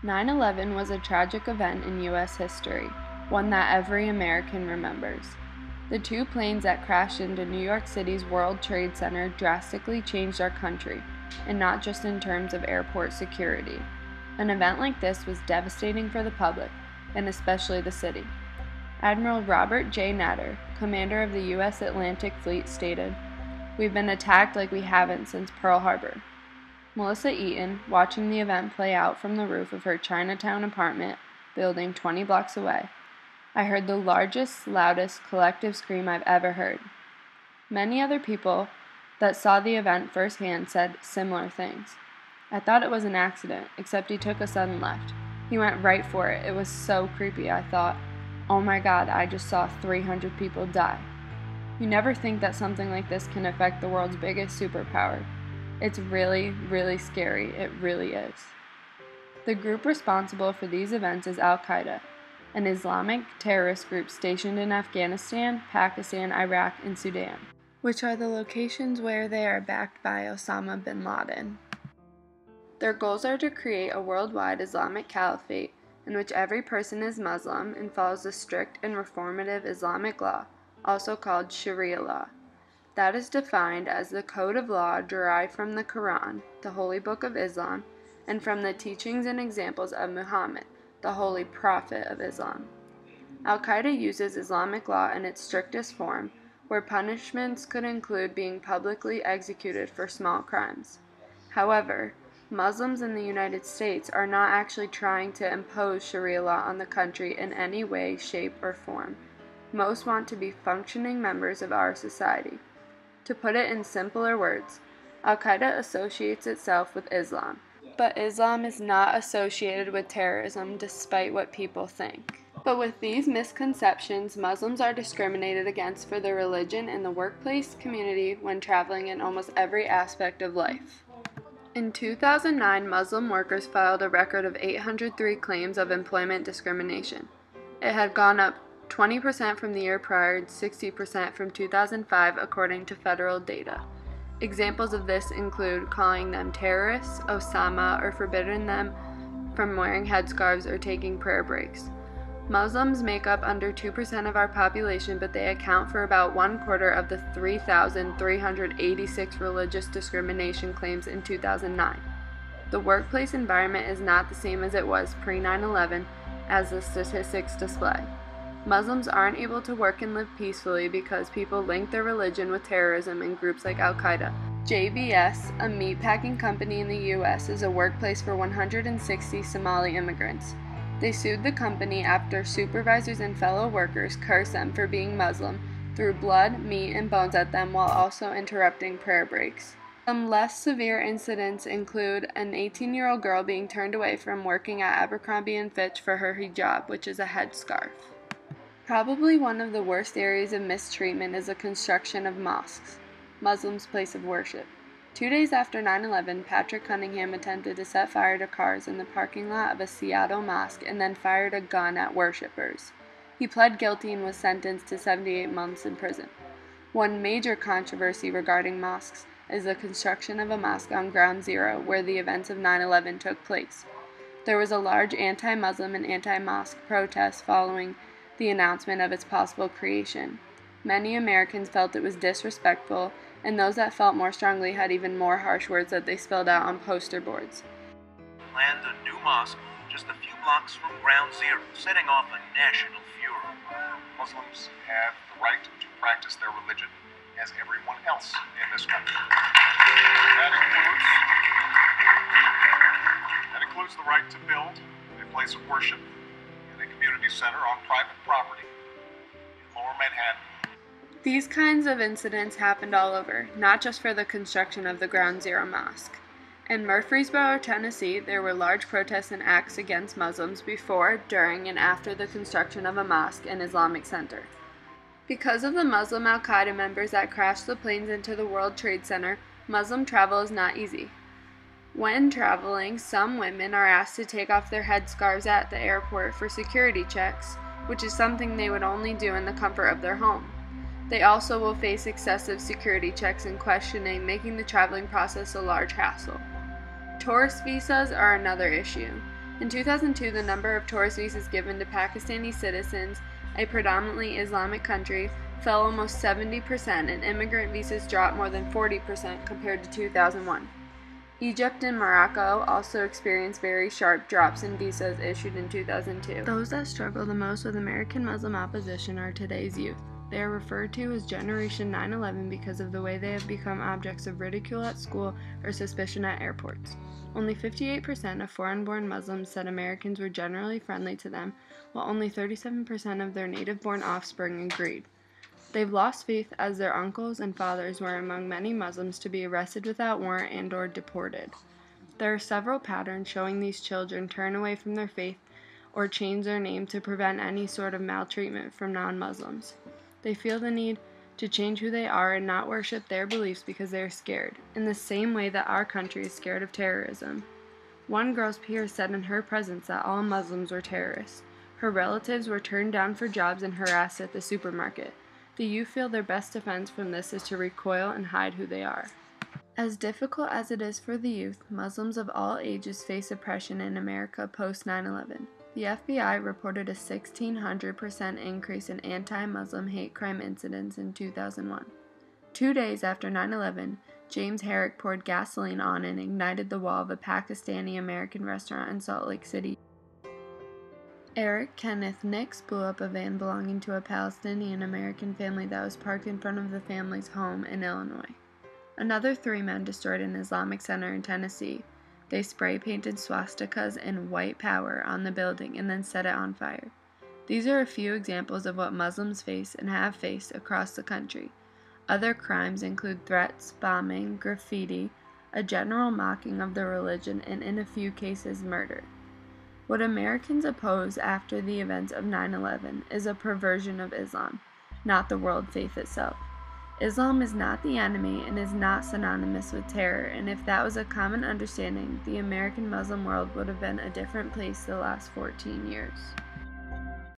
9/11 was a tragic event in U.S. history, one that every American remembers. The two planes that crashed into New York City's World Trade Center drastically changed our country, and not just in terms of airport security. An event like this was devastating for the public, and especially the city. Admiral Robert J. Natter, commander of the U.S. Atlantic Fleet, stated, "We've been attacked like we haven't since Pearl Harbor." Melissa Eaton, watching the event play out from the roof of her Chinatown apartment building 20 blocks away, "I heard the largest, loudest collective scream I've ever heard." Many other people that saw the event firsthand said similar things. "I thought it was an accident, except he took a sudden left. He went right for it. It was so creepy. I thought, oh my God, I just saw 300 people die." You never think that something like this can affect the world's biggest superpower. It's really, really scary. It really is. The group responsible for these events is Al-Qaeda, an Islamic terrorist group stationed in Afghanistan, Pakistan, Iraq, and Sudan, which are the locations where they are backed by Osama bin Laden. Their goals are to create a worldwide Islamic caliphate in which every person is Muslim and follows a strict and reformative Islamic law, also called Sharia law. That is defined as the code of law derived from the Quran, the holy book of Islam, and from the teachings and examples of Muhammad, the holy prophet of Islam. Al-Qaeda uses Islamic law in its strictest form, where punishments could include being publicly executed for small crimes. However, Muslims in the United States are not actually trying to impose Sharia law on the country in any way, shape, or form. Most want to be functioning members of our society. To put it in simpler words, Al-Qaeda associates itself with Islam, but Islam is not associated with terrorism despite what people think. But with these misconceptions, Muslims are discriminated against for their religion in the workplace, community, when traveling, in almost every aspect of life. In 2009, Muslim workers filed a record of 803 claims of employment discrimination. It had gone up 20% from the year prior and 60% from 2005, according to federal data. Examples of this include calling them terrorists, Osama, or forbidding them from wearing headscarves or taking prayer breaks. Muslims make up under 2% of our population, but they account for about 1/4 of the 3,386 religious discrimination claims in 2009. The workplace environment is not the same as it was pre-9/11, as the statistics display. Muslims aren't able to work and live peacefully because people link their religion with terrorism in groups like Al-Qaeda. JBS, a meatpacking company in the U.S., is a workplace for 160 Somali immigrants. They sued the company after supervisors and fellow workers cursed them for being Muslim, threw blood, meat, and bones at them while also interrupting prayer breaks. Some less severe incidents include an 18-year-old girl being turned away from working at Abercrombie & Fitch for her hijab, which is a headscarf. Probably one of the worst areas of mistreatment is the construction of mosques, Muslims' place of worship. 2 days after 9/11, Patrick Cunningham attempted to set fire to cars in the parking lot of a Seattle mosque and then fired a gun at worshippers. He pled guilty and was sentenced to 78 months in prison. One major controversy regarding mosques is the construction of a mosque on Ground Zero, where the events of 9/11 took place. There was a large anti-Muslim and anti-mosque protest following the announcement of its possible creation. Many Americans felt it was disrespectful, and those that felt more strongly had even more harsh words that they spelled out on poster boards. Planned a new mosque just a few blocks from Ground Zero, setting off a national furor. Muslims have the right to practice their religion as everyone else in this country. That includes the right to build a place of worship in a community center on private property in Lower Manhattan. These kinds of incidents happened all over, not just for the construction of the Ground Zero Mosque. In Murfreesboro, Tennessee, there were large protests and acts against Muslims before, during, and after the construction of a mosque and Islamic center. Because of the Muslim Al-Qaeda members that crashed the planes into the World Trade Center, Muslim travel is not easy. When traveling, some women are asked to take off their headscarves at the airport for security checks, which is something they would only do in the comfort of their home. They also will face excessive security checks and questioning, making the traveling process a large hassle. Tourist visas are another issue. In 2002, the number of tourist visas given to Pakistani citizens, a predominantly Islamic country, fell almost 70%, and immigrant visas dropped more than 40% compared to 2001. Egypt and Morocco also experienced very sharp drops in visas issued in 2002. Those that struggle the most with American Muslim opposition are today's youth. They are referred to as Generation 9/11 because of the way they have become objects of ridicule at school or suspicion at airports. Only 58% of foreign-born Muslims said Americans were generally friendly to them, while only 37% of their native-born offspring agreed. They've lost faith as their uncles and fathers were among many Muslims to be arrested without warrant and/or deported. There are several patterns showing these children turn away from their faith or change their name to prevent any sort of maltreatment from non-Muslims. They feel the need to change who they are and not worship their beliefs because they are scared, in the same way that our country is scared of terrorism. One girl's peers said in her presence that all Muslims were terrorists. Her relatives were turned down for jobs and harassed at the supermarket. The youth feel their best defense from this is to recoil and hide who they are. As difficult as it is for the youth, Muslims of all ages face oppression in America post 9/11. The FBI reported a 1,600% increase in anti-Muslim hate crime incidents in 2001. 2 days after 9/11, James Herrick poured gasoline on and ignited the wall of a Pakistani-American restaurant in Salt Lake City. Eric Kenneth Nix blew up a van belonging to a Palestinian-American family that was parked in front of the family's home in Illinois. Another 3 men destroyed an Islamic center in Tennessee. They spray-painted swastikas and white power on the building and then set it on fire. These are a few examples of what Muslims face and have faced across the country. Other crimes include threats, bombing, graffiti, a general mocking of the religion, and in a few cases, murder. What Americans oppose after the events of 9/11 is a perversion of Islam, not the world faith itself. Islam is not the enemy and is not synonymous with terror, and if that was a common understanding, the American Muslim world would have been a different place the last 14 years.